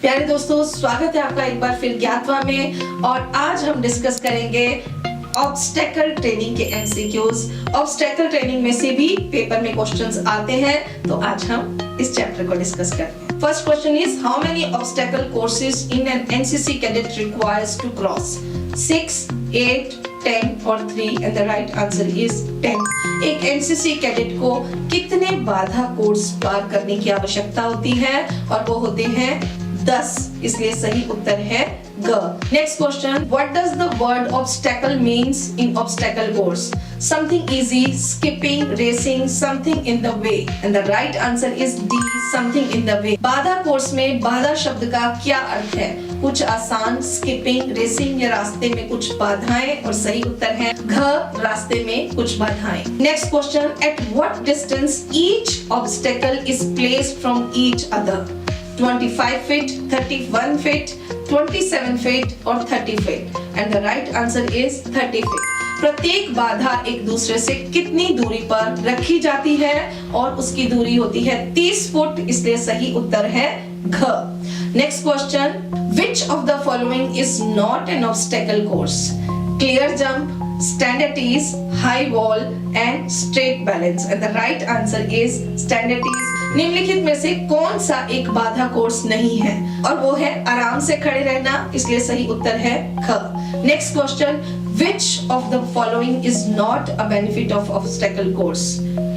प्यारे दोस्तों, स्वागत है आपका एक बार फिर ज्ञातवा में। और आज हम डिस्कस करेंगे ऑब्स्टेकल ट्रेनिंग के एमसीक्यूज। ऑब्स्टेकल ट्रेनिंग में से भी पेपर में क्वेश्चंस आते हैं, तो आज हम इस चैप्टर को डिस्कस करेंगे। First question is how many obstacle courses in an NCC cadet requires to cross? 6, 8, 10 और 3 and the right answer is 10। एक एनसीसी कैडेट को कितने बाधा कोर्स पार करने की आवश्यकता होती है? और वो होते हैं 10, इसलिए सही उत्तर है ग। Next question, what does the word obstacle means in obstacle course? Something easy, skipping, racing, something in the way and the right answer is D, something in the way. बाधा कोर्स में बाधा शब्द का क्या अर्थ है? कुछ आसान, स्किपिंग, रेसिंग या रास्ते में कुछ बाधाएं, और सही उत्तर है घ, रास्ते में कुछ बाधाएं। Next question, at what distance each obstacle is placed from each other? 25 feet, 31 feet, 27 feet और 30 feet and the right answer is 30 feet। प्रत्येक बाधा एक दूसरे से कितनी दूरी पर रखी जाती है? और उसकी दूरी होती है 30 फुट, इसलिए सही उत्तर है घ। Next question, which of the following is not an obstacle course? Clear jump, stand at ease, high wall and straight balance and the right answer is stand at ease। निम्नलिखित में से कौन सा एक बाधा कोर्स नहीं है? और वो है आराम से खड़े रहना, इसलिए सही उत्तर है ख। Next question, which of the following is not a benefit of obstacle course?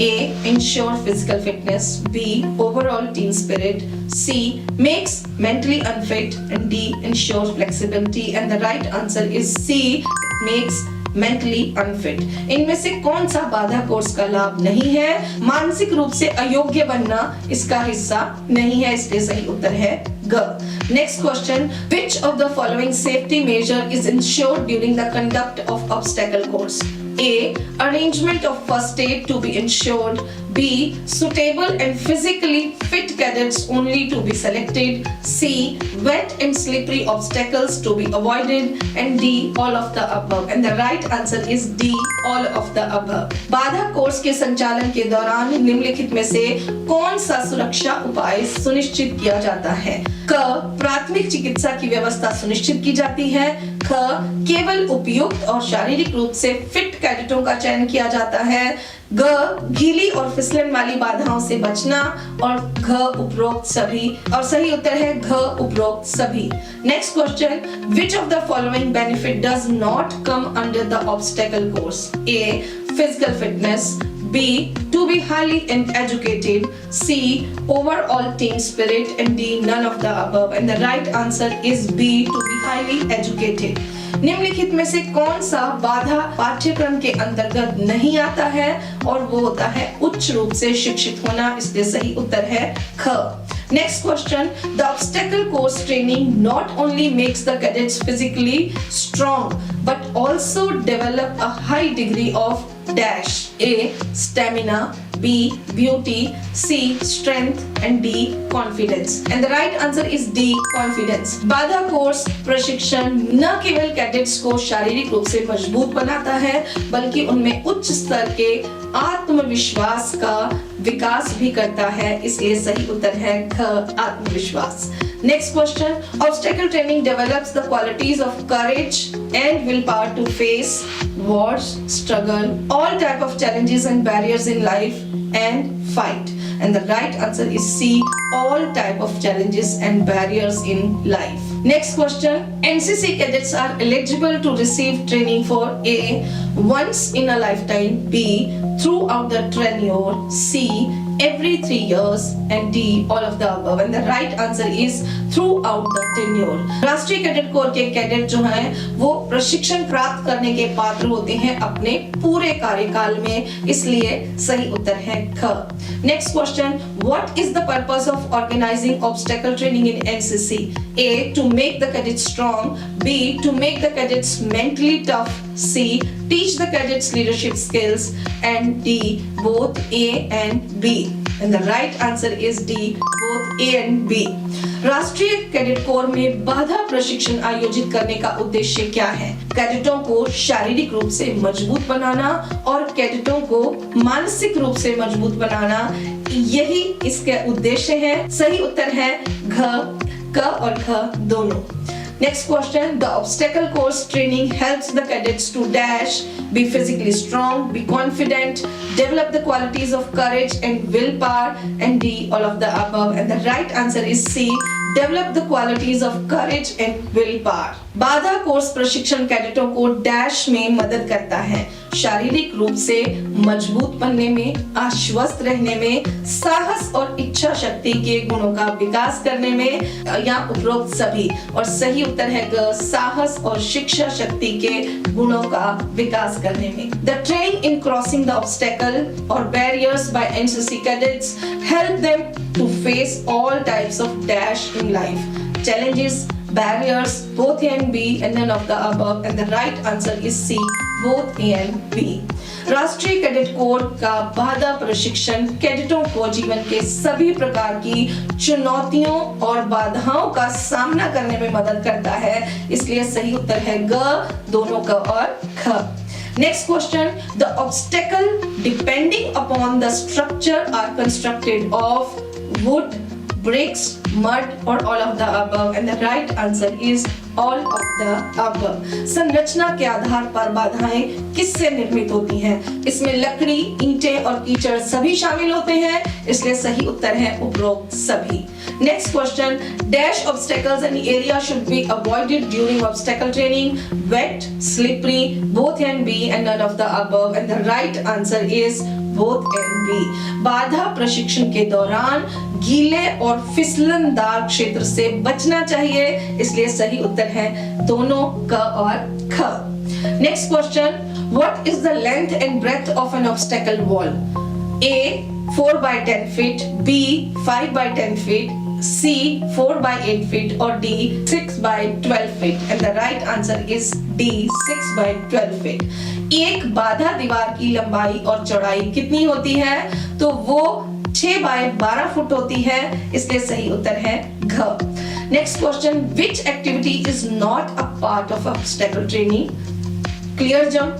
A, ensure physical fitness, B, overall team spirit, C, makes mentally unfit and D, ensure flexibility and the right answer is C, makes mentally unfit. इनमें से कौन सा बाधा course का लाभ नहीं है? मानसिक रूप से अयोग्य बनना इसका हिस्सा नहीं है, इसलिए सही उत्तर है ग। Next question, which of the following safety measure is ensured during the conduct of obstacle course? A, arrangement of first aid to be ensured, B, suitable and physically fit cadets only to be selected, C, wet and slippery obstacles to be avoided and D, all of the above and the right answer is D, all of the above। बाधा course के संचालन के दौरान निम्नलिखित में से कौन सा सुरक्षा उपाय सुनिश्चित किया जाता है? क, प्राथमिक चिकित्सा की व्यवस्था सुनिश्चित की जाती है, ख, केवल उपयुक्त और शारीरिक रूप से फिट कैडेटों का चयन किया जाता है, ग, गीली और फिसलन वाली बाधाओं से बचना और घ, उपरोक्त सभी, और सही उत्तर है घ, उपरोक्त सभी। Next question, which of the following benefit does not come under the obstacle course? A, physical fitness, B, to be highly educated, C, overall team spirit and D, none of the above and the right answer is B, to be highly educated। निम्नलिखित में से कौन सा बाधा पाठ्यक्रम के अंतर्गत नहीं आता है? और वो होता है उच्च रूप से शिक्षित होना, इसलिए सही उत्तर है ख। Next question, the obstacle course training not only makes the cadets physically strong but also develop a high degree of dash, A, stamina, B, beauty, C, strength and D, confidence and the right answer is D, confidence। बाधा course प्रशिक्षण न केवल cadets को शारीरिक रूप से मजबूत बनाता है, बल्कि उनमें उच्च स्तर के आत्मविश्वास का विकास भी करता है, इसलिए सही उत्तर है घ, आत्मविश्वास। Next question, obstacle training develops the qualities of courage and willpower to face wars, struggle, all type of challenges and barriers in life and fight and the right answer is C, all type of challenges and barriers in life। Next question, NCC cadets are eligible to receive training for A, once in a lifetime, B, throughout the tenure, C, every 3 years and D, all of the above and the right answer is throughout the tenure। राष्ट्रीय cadet corps के cadet जो हैं वो प्रशिक्षण प्राप्त करने के पात्र होते हैं अपने पूरे कार्यकाल में, इसलिए सही उत्तर है ख। Next question, what is the purpose of organising obstacle training in NCC? A, to make the cadets strong, B, to make the cadets mentally tough, C, teach the cadets leadership skills and D, both A and B and the right answer is D, both A and B। राष्ट्रीय cadet corps में बाधा प्रशिक्षण आयोजित करने का उद्देश्य क्या है? कैडेटों को शारीरिक रूप से मजबूत बनाना और कैडेटों को मानसिक रूप से मजबूत बनाना, यही इसके उद्देश्य है। सही उत्तर है घ, क और ख दोनों। Next question, the obstacle course training helps the cadets to dash, be physically strong, be confident, develop the qualities of courage and willpower, and D, all of the above. And the right answer is C, develop the qualities of courage and willpower. बाधा course प्रशिक्षण कैडेटों को dash में मदद करता है, शारीरिक रूप से मजबूत बनने में, आश्वस्त रहने में, साहस और इच्छा शक्ति के गुणों का विकास करने में, या उपरोक्त सभी। और सही उत्तर है ग, साहस और शिक्षा शक्ति के गुणों का विकास करने में। The training in crossing the obstacle or barriers by NCC cadets help them to face all types of dash in life, challenges, barriers, both A and B, and none of the above. And the right answer is C, both A and B. राष्ट्रीय cadet corps का बाधा प्रशिक्षण कैडेटों को जीवन के सभी प्रकार की चुनौतियों और बाधाओं का सामना करने में मदद करता है, इसलिए सही उत्तर है ग, दोनों क और ख। Next question, the obstacle depending upon the structure are constructed of wood, bricks, mud or all of the above, and the right answer is all of the above. संरचना के आधार पर बाधाएं किससे निर्मित होती हैं? इसमें लकड़ी, ईंटें और कीचड़ सभी शामिल होते हैं, इसलिए सही उत्तर है उपरोक्त सभी। Next question, dash obstacles and area should be avoided during obstacle training, wet, slippery, both A and B, and none of the above, and the right answer is both A and B. बाधा प्रशिक्षण के दौरान गीले और फिसलनदार क्षेत्र से बचना चाहिए, इसलिए सही उत्तर है दोनों क और ख। Next question, what is the length and breadth of an obstacle wall? A 4 by 10 feet, B 5 by 10 feet, C 4 by 8 feet or D 6 by 12 feet, and the right answer is D 6 by 12 feet. एक बाधा दीवार की लंबाई और चौड़ाई कितनी होती है? तो वो 6 बाय 12 फुट होती है, इसलिए सही उत्तर है घ। Next question, which activity is not a part of obstacle training? Clear jump,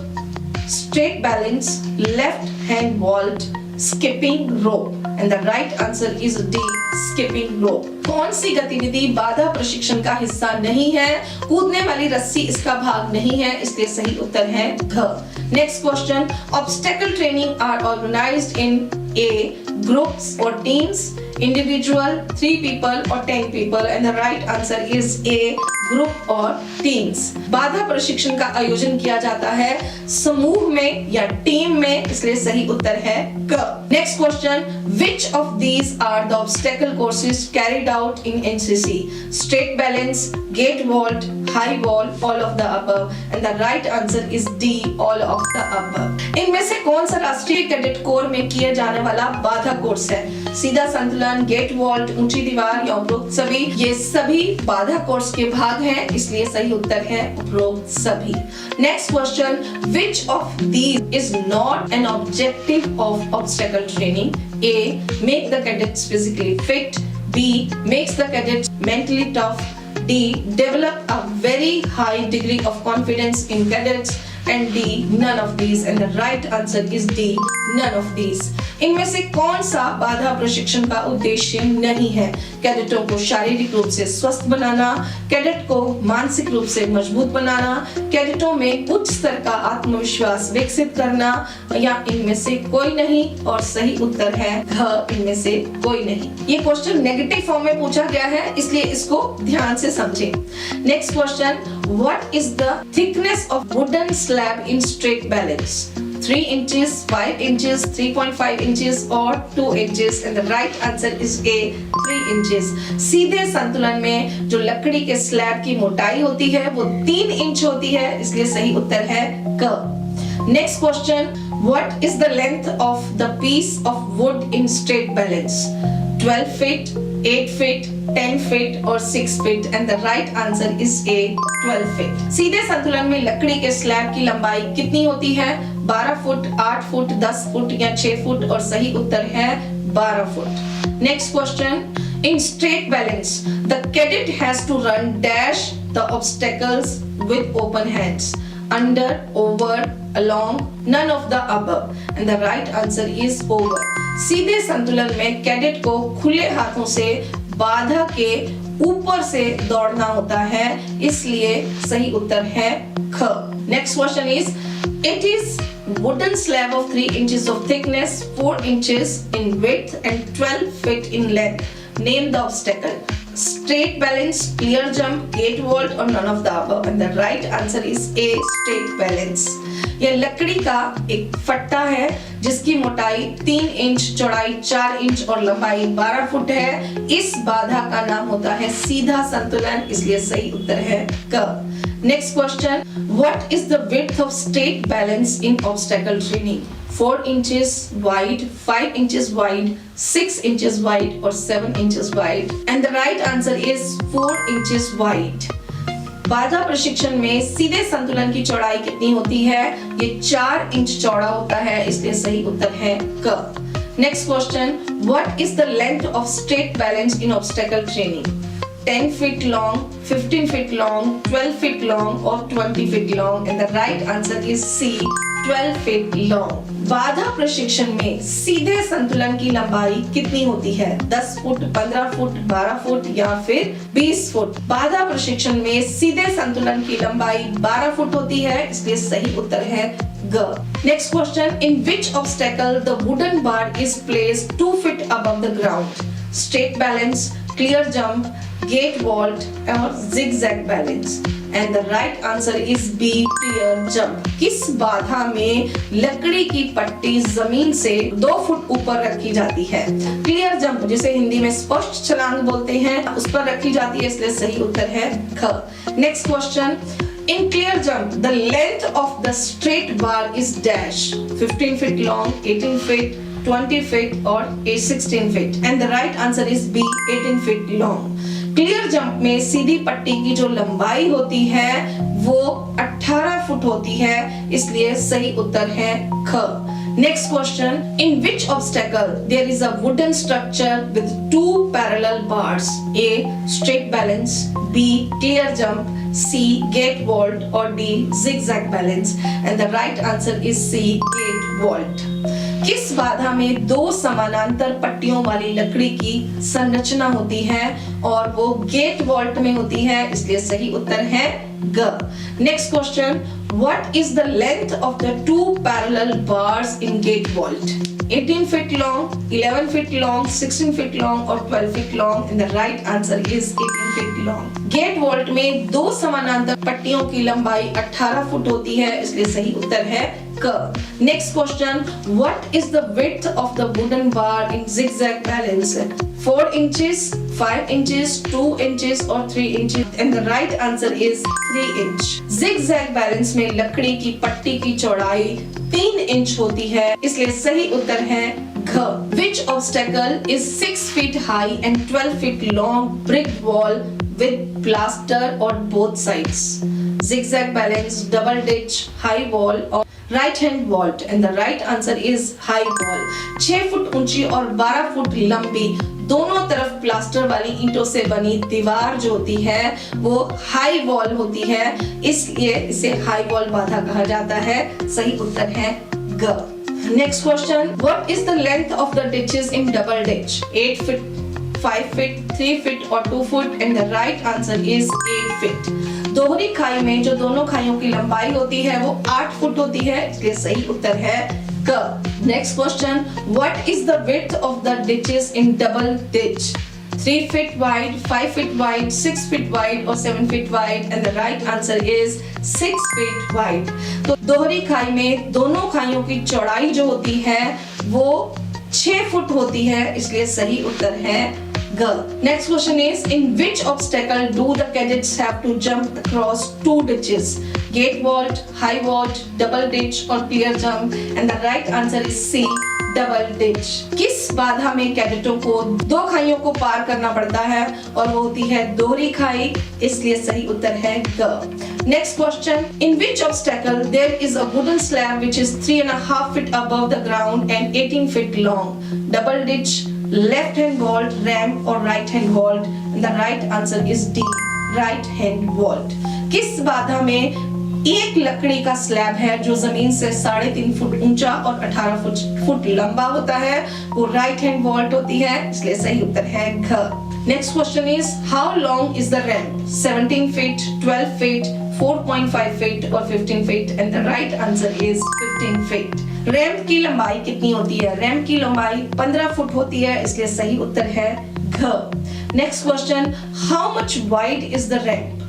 straight balance, left hand vault, skipping rope, and the right answer is D, skipping rope. कौन सी गतिविधि बाधा प्रशिक्षण का हिस्सा नहीं है? कूदने वाली रस्सी इसका भाग नहीं है, इसलिए सही उत्तर है घ। Next question, obstacle training are organized in A, groups or teams, individual, 3 people or 10 people, and the right answer is A, group और टीम्स। बाधा प्रशिक्षण का आयोजन किया जाता है समूह में या टीम में, इसलिए सही उत्तर है क। Next question, which of these are the obstacle courses carried out in NCC? Straight balance, gate vault, high wall, all of the above, and the right answer is D, all of the above. इनमें से कौन सा राष्ट्रीय cadet corps में किए जाने वाला बाधा कोर्स है? सीधा संतुलन, गेट वॉल्ट, ऊंची दीवार या उपरोक्त सभी? ये सभी बाधा कोर्स के भाग हैं, इसलिए सही उत्तर है उपरोक्त सभी। Next question, which of these is not an objective of obstacle training? A, make the cadets physically fit, B, makes the cadets mentally tough, D, develop a very high degree of confidence in cadets, and D, none of these, and the right answer is D, none of these. इनमें से कौन सा बाधा प्रशिक्षण का उद्देश्य नहीं है? कैडेटों को शारीरिक रूप से स्वस्थ बनाना, कैडेट को मानसिक रूप से मजबूत बनाना, कैडेटों में उच्च स्तर का आत्मविश्वास विकसित करना, या इनमें से कोई नहीं? और सही उत्तर है घ, इनमें से कोई नहीं। ये क्वेश्चन नेगेटिव फॉर्म में पूछा गया है, इसलिए इसको ध्यान से समझें। Next question, what is the thickness of wooden slab in straight balance? 3 inches, 5 inches, 3.5 inches or 2 inches, and the right answer is A, 3 inches. सीधे संतुलन में जो लकड़ी के स्लैब की मोटाई होती है वो 3 इंच होती है, इसलिए सही उत्तर है क। Next question, what is the length of the piece of wood in straight balance? 12 feet, 8 feet, 10 feet or 6 feet, and the right answer is A, 12 feet. सीधे संतुलन में लकड़ी के स्लैब की लंबाई कितनी होती है? 12 फुट, 8 फुट, 10 फुट या 6 फुट, और सही उत्तर है 12 foot. Next question, in straight balance, the cadet has to run dash the obstacles with open hands. Under, over, along, none of the above, and the right answer is over. सीधे संतुलन में cadet को खुले हाथों से बाधा के ऊपर से दौड़ना होता है, इसलिए सही उत्तर है ख। Next question is, it is wooden slab of 3 inches of thickness, 4 inches in width and 12 feet in length. Name the obstacle. Straight balance, clear jump, gate vault or none of the above. And the right answer is A, straight balance. यह लकड़ी का एक फट्टा है जिसकी मोटाई 3 inch, चौड़ाई 4 inch और लंबाई 12 फुट है। इस बाधा का नाम होता है सीधा संतुलन, इसलिए सही उत्तर है क। Next question, what is the width of straight balance in obstacle training? 4 inches wide, 5 inches wide, 6 inches wide or 7 inches wide? And the right answer is 4 inches wide. बाधा प्रशिक्षण में सीधे संतुलन की चौड़ाई कितनी होती है? ये 4 इंच चौड़ा होता है, इसलिए सही उत्तर है क। Next question, what is the length of straight balance in obstacle training? 10 feet long, 15 feet long, 12 feet long or 20 feet long? And the right answer is C, 12 feet long. बाधा प्रशिक्षण में सीधे संतुलन की लंबाई कितनी होती है? 10 फुट, 15 फुट, 12 फुट या फिर 20 फुट? बाधा प्रशिक्षण में सीधे संतुलन की लंबाई 12 फुट होती है, इसलिए सही उत्तर है ग। Next question, in which obstacle the wooden bar is placed 2 feet above the ground? Straight balance, clear jump, gate vault और zigzag balance? And the right answer is B, clear jump. किस बाधा में लकड़ी की पट्टी जमीन से 2 फुट ऊपर रखी जाती है? क्लियर जंप, जिसे हिंदी में स्पष्ट छलांग बोलते हैं, उस पर रखी जाती है, इसलिए सही उत्तर है ख। Next question, in clear jump the length of the straight bar is dash, 15 feet long, 18 feet, 20 feet or 16 feet? And the right answer is B, 18 feet long. Clear jump में सीधी पट्टी की जो लंबाई होती है वो 18 फुट होती है, इसलिए सही उत्तर है ख। Next question, in which obstacle there is a wooden structure with 2 parallel bars? A, straight balance, B, clear jump, C, gate vault और D, zigzag balance? And the right answer is C, gate vault. किस बाधा में 2 समानांतर पट्टियों वाली लकड़ी की संरचना होती है और वो गेट वॉल्ट में होती है, इसलिए सही उत्तर है ग। Next question, what is the length of the 2 parallel bars in gate vault? 18 feet long, 11 feet long, 16 feet long और 12 feet long? And the right answer is 18 feet long. Gate vault में 2 समानांतर पट्टियों की लंबाई 18 फुट होती है, इसलिए सही उत्तर है क। Next question, what is the width of the wooden bar in zigzag balance? 4 inches, 5 inches, 2 inches और 3 inches? And the right answer is 3 inch. zigzag balance में लकड़ी की पट्टी की चौड़ाई 3 इंच होती है, इसलिए सही उत्तर है घ। Which obstacle is 6 feet high and 12 feet long brick wall with plaster on both sides? Zigzag balance, double ditch, high wall or right hand vault? And the right answer is high wall. 6 foot ऊंची और 12 foot लंबी दोनों तरफ plaster वाली ईंटों से बनी दीवार जो होती है वो हाई वॉल होती है, इसलिए इसे हाई वॉल बाधा कहा जाता है। सही उत्तर है ग। Next question, what is the length of the ditches in double ditch? 8 feet, 5 feet, 3 feet और 2 foot? And the right answer is 8 feet. दोहरी खाई में जो दोनों खाइयों की लंबाई होती है वो 8 फुट होती है, इसलिए सही उत्तर है क। Next question, what is the width of the ditches in double ditch? 3 feet wide, 5 feet wide, 6 feet wide और 7 feet wide? And the right answer is 6 feet wide. तो दोहरी खाई में दोनों खाइयों की चौड़ाई जो होती है वो 6 फुट होती है, इसलिए सही उत्तर है ग। Next question is, in which obstacle do the cadets have to jump across 2 ditches? Gate vault, high vault, double ditch or clear jump? And the right answer is C, double ditch. किस बाधा में कैडेटों को 2 खाइयों को पार करना पड़ता है और वो होती है दोहरी खाई, इसलिए सही उत्तर है ग। Next question, in which obstacle there is a wooden slab which is 3.5 feet above the ground and 18 feet long? Double ditch, left hand vault, ramp or right hand vault? And the right answer is D, right hand vault. किस बाधा में एक लकड़ी का slab है जो जमीन से 3.5 फुट ऊंचा और 18 फुट लंबा होता है, वो राइट हैंड वॉल्ट होती है, इसलिए सही उत्तर है घ। Next question is how long is the ramp? 17 feet, 12 feet, 4.5 feet or 15 feet, and the right answer is 15 feet. Ramp की लंबाई कितनी होती है? रैंप की लंबाई 15 फुट होती है, इसलिए सही उत्तर है घ। Next question, how much wide is the ramp?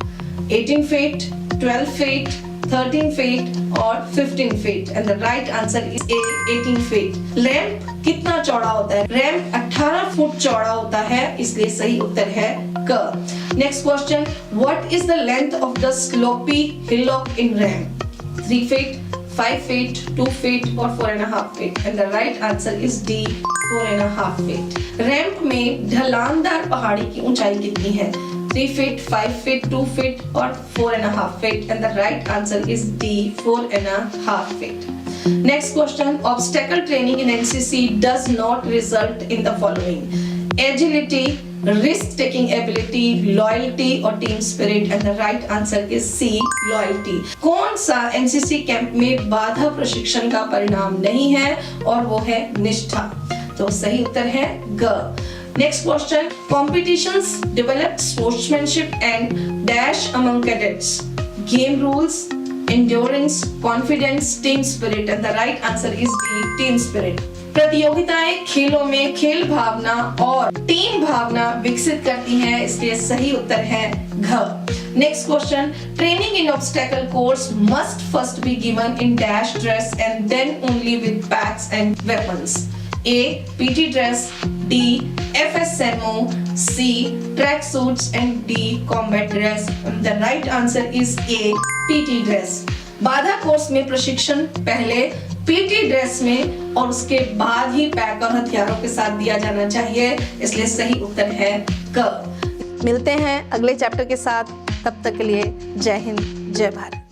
18 feet, 12 feet, 13 feet or 15 feet, and the right answer is A, 18 feet. Ramp कितना चौड़ा होता है? रैंप 18 फुट चौड़ा होता है, इसलिए सही उत्तर है क। Next question, what is the length of the slopey hillock in ramp? 3 feet, 5 feet, 2 feet or 4.5 feet, and the right answer is D, 4.5 feet. Ramp में ढलानदार पहाड़ी की ऊंचाई कितनी है? 3 feet, 5 feet, 2 feet or 4.5 feet, and the right answer is D, 4.5 feet. Next question, obstacle training in NCC does not result in the following: agility, risk-taking ability, loyalty or team spirit, and the right answer is C, loyalty. कौन सा NCC camp में बाधा प्रशिक्षण का परिणाम नहीं है और वो है निष्ठा? तो सही उत्तर है ग। Next question, competitions developed sportsmanship and dash among cadets. Game rules, endurance, confidence, team spirit, and the right answer is D, team spirit. प्रतियोगिताएं खेलों में खेल भावना और टीम भावना विकसित करती हैं, इसलिए सही उत्तर है घ। Next question, training in obstacle course must first be given in dash dress and then only with packs and weapons. A, PT dress, D, FSMO, C, track suits, and D, combat dress. The right answer is A, PT dress. बाधा course में प्रशिक्षण पहले PT dress में और उसके बाद ही pack और हथियारों के साथ दिया जाना चाहिए, इसलिए सही उत्तर है क। मिलते हैं अगले चैप्टर के साथ, तब तक के लिए जय हिंद, जय भारत।